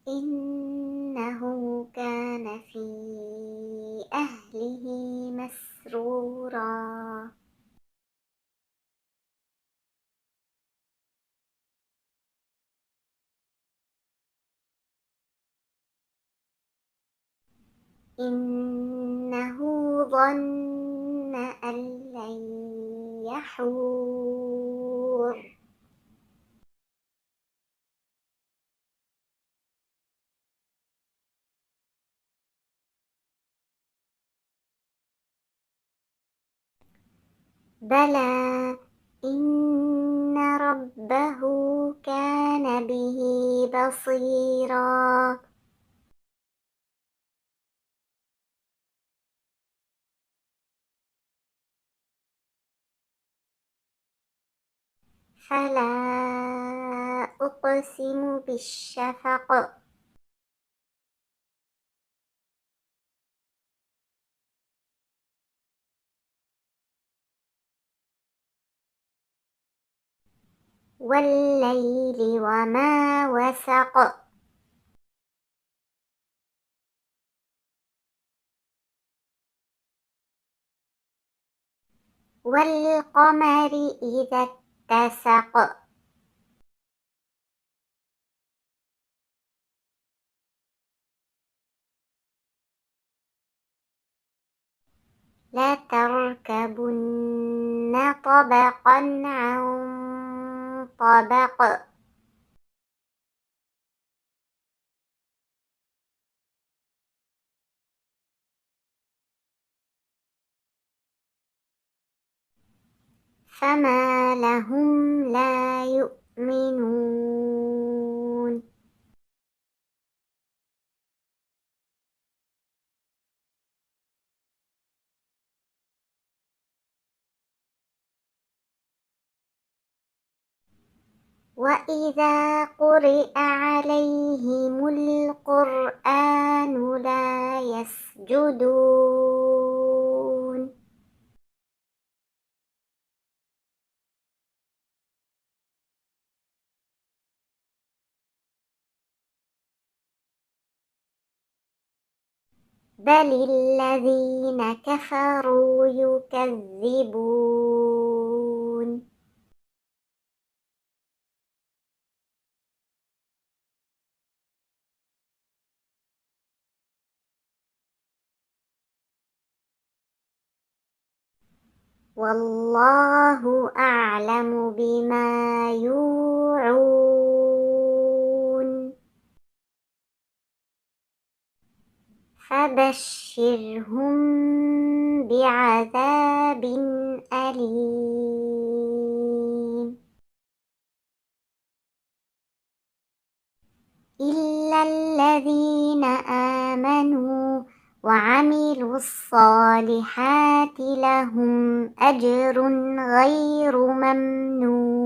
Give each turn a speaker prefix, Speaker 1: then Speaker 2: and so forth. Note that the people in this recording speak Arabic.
Speaker 1: إنه كان في أهله مسرورا إنه ظن أن لن يحور بلى إن ربه كان به بصيرا فلا أقسم بالشفق والليل وما وسق والقمر إذا اتسق لتركبن طبقا عن طبق فما لهم لا يؤمنون وإذا قرئ عليهم القرآن لا يسجدون بل الذين كفروا يكذبون والله أعلم بما يوعون فبشرهم بعذاب أليم إلا الذين آمنوا وعملوا الصالحات لهم أجر غير ممنون